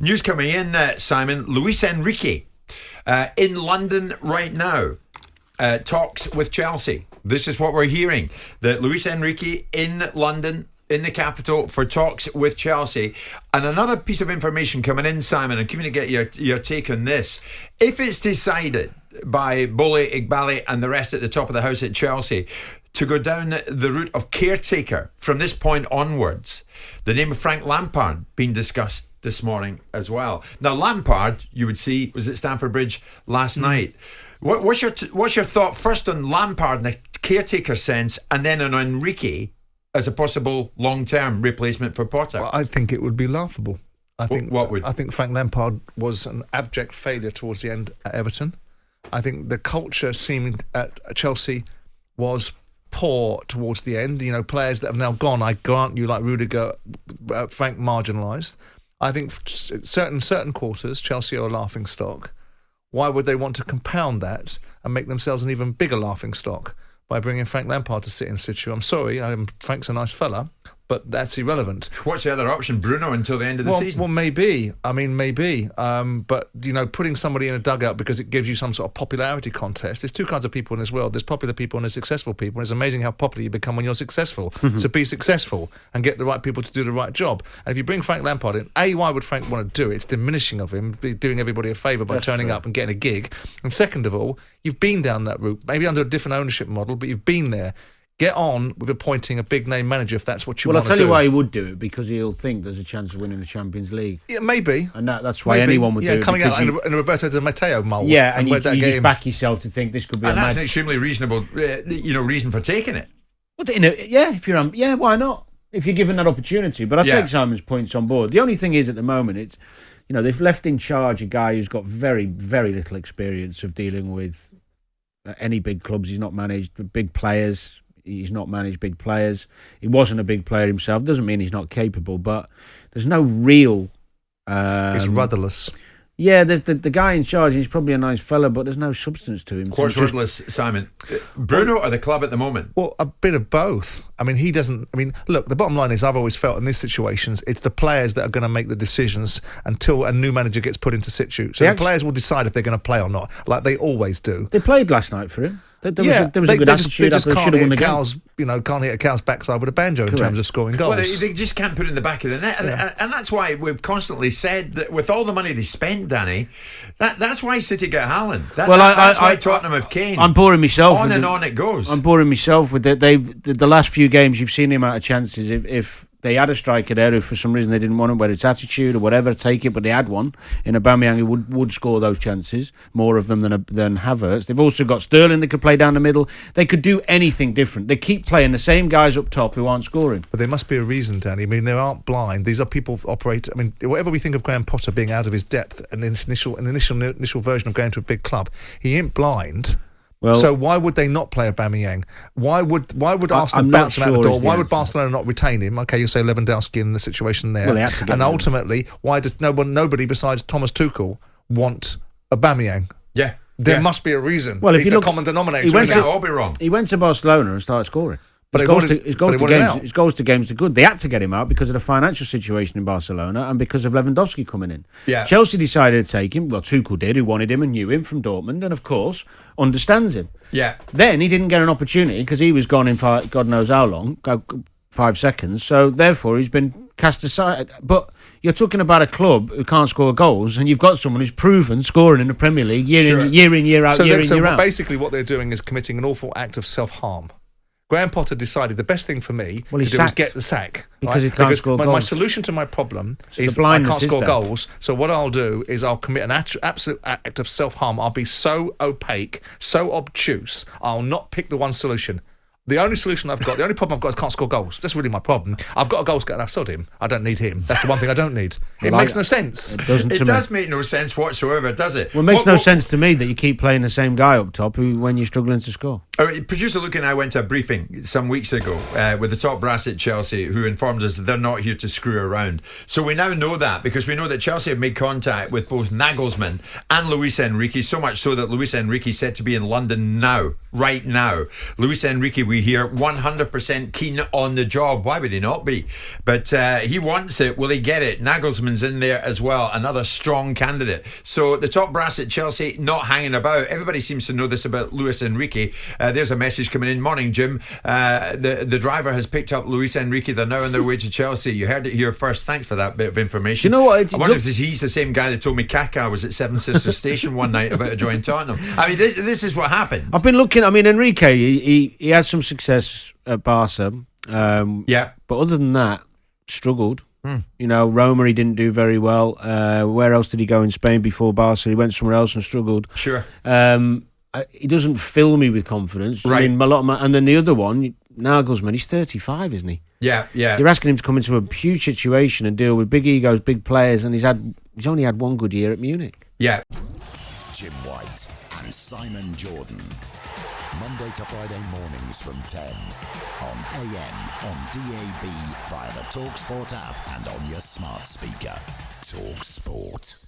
News coming in, Simon. Luis Enrique in London right now. Talks with Chelsea. This is what we're hearing. That Luis Enrique in London, in the capital, for talks with Chelsea. And another piece of information coming in, Simon, I'm keen to get your take on this. If it's decided by Bole, Igbale and the rest at the top of the house at Chelsea to go down the route of caretaker from this point onwards, the name of Frank Lampard being discussed this morning as well. Now, Lampard, you would see, was at Stamford Bridge last night. What's your thought first on Lampard in a caretaker sense, and then on Enrique as a possible long-term replacement for Potter? Well, I think it would be laughable. I think Frank Lampard was an abject failure towards the end at Everton. I think the culture seemed at Chelsea was poor towards the end. You know, players that have now gone, I grant you, like Rudiger, Frank marginalised. I think certain quarters, Chelsea are a laughing stock. Why would they want to compound that and make themselves an even bigger laughing stock by bringing Frank Lampard to sit in situ? I'm sorry, Frank's a nice fella, but that's irrelevant. What's the other option? Bruno until the end of the season? Well, maybe. But, you know, putting somebody in a dugout because it gives you some sort of popularity contest. There's two kinds of people in this world. There's popular people and there's successful people. And it's amazing how popular you become when you're successful. So be successful and get the right people to do the right job. And if you bring Frank Lampard in, why would Frank want to do it? It's diminishing of him, doing everybody a favour by turning up and getting a gig. And second of all, you've been down that route, maybe under a different ownership model, but you've been there. Get on with appointing a big-name manager if that's what you want to do. Well, I'll tell you why he would do it, because he'll think there's a chance of winning the Champions League. Yeah, maybe. And that's why anyone would do it. Yeah, coming out in a Roberto Di Matteo mould. Yeah, and you just back yourself to think this could be and that's an extremely reasonable reason for taking it. Well, why not? If you're given that opportunity. But I take Simon's points on board. The only thing is, at the moment, it's, you know, they've left in charge a guy who's got very, very little experience of dealing with any big clubs. He's not managed big players. He's not managed big players. He wasn't a big player himself. Doesn't mean he's not capable, but there's no real... He's rudderless. Yeah, the guy in charge, he's probably a nice fella, but there's no substance to him. What's rudderless, Simon? Bruno or the club at the moment? Well, a bit of both. I mean, look, the bottom line is I've always felt in these situations, it's the players that are going to make the decisions until a new manager gets put into situ. So the players will decide if they're going to play or not, like they always do. They played last night for him. There was a good attitude. They just can't hit a cow's backside with a banjo. Correct. In terms of scoring goals. Well, they just can't put it in the back of the net. And that's why we've constantly said that with all the money they spent, Danny, that's why City get Haaland. That's why Tottenham have Kane. I'm boring myself. On it goes. I'm boring myself with it. The last few games, you've seen him out of chances. If they had a striker there who for some reason they didn't want him, whether it's attitude or whatever, take it, but they had one in Aubameyang who would score those chances, more of them than Havertz. They've also got Sterling that could play down the middle. They could do anything different. They keep playing the same guys up top who aren't scoring. But there must be a reason, Danny. I mean, they aren't blind. These are people who operate. I mean, whatever we think of Graham Potter being out of his depth and an initial version of going to a big club, he ain't blind. Well, so why would they not play Aubameyang? Why would Arsenal bounce him out the door? Why would Barcelona not retain him? Okay, you say Lewandowski in the situation there. Well, they had to get and ultimately, why does nobody besides Thomas Tuchel want Aubameyang? Yeah. There must be a reason. Well, if you look, common denominator. I'll be wrong. He went to Barcelona and started scoring. But his goals to games are good. They had to get him out because of the financial situation in Barcelona and because of Lewandowski coming in. Yeah. Chelsea decided to take him. Well, Tuchel did, who wanted him and knew him from Dortmund, and of course understands him. Yeah. Then he didn't get an opportunity because he was gone in God knows how long, 5 seconds. So therefore he's been cast aside. But you're talking about a club who can't score goals, and you've got someone who's proven scoring in the Premier League year in, year out. So basically what they're doing is committing an awful act of self-harm. Graham Potter decided the best thing for me to do was get the sack. Because he can't score goals. My solution to my problem is I can't score goals. So what I'll do is I'll commit an absolute act of self-harm. I'll be so opaque, so obtuse, I'll not pick the one solution. The only solution I've got, the only problem I've got is can't score goals. That's really my problem. I've got a goal scorer and I've sold him. I don't need him. That's the one thing I don't need. It makes no sense. It does make no sense whatsoever, does it? Well, it makes no sense to me that you keep playing the same guy up top when you're struggling to score. Producer Luke and I went to a briefing some weeks ago with the top brass at Chelsea, who informed us that they're not here to screw around. So we now know that, because we know that Chelsea have made contact with both Nagelsmann and Luis Enrique, so much so that Luis Enrique is said to be in London now. right now. Luis Enrique, we hear 100% keen on the job. Why would he not be? But he wants it. Will he get it? Nagelsmann's in there as well, another strong candidate. So the top brass at Chelsea not hanging about. Everybody seems to know this about Luis Enrique. There's a message coming in. Morning, Jim. The driver has picked up Luis Enrique. They're now on their way to Chelsea. You heard it here first. Thanks for that bit of information. Do you know what? I wonder if he's the same guy that told me Kaká was at Seven Sisters Station one night about to join Tottenham. I mean, this is what happened. I've been looking. I mean, Enrique, he had some success at Barca. Yeah. But other than that, struggled. You know, Roma, he didn't do very well. Where else did he go in Spain before Barca? He went somewhere else and struggled. Sure. He doesn't fill me with confidence. Right. I mean, and then the other one, Nagelsmann, he's 35, isn't he? Yeah. You're asking him to come into a huge situation and deal with big egos, big players, and he's only had one good year at Munich. Yeah. Jim White and Simon Jordan. Monday to Friday mornings from 10 on AM, on DAB, via the talkSPORT app and on your smart speaker. talkSPORT.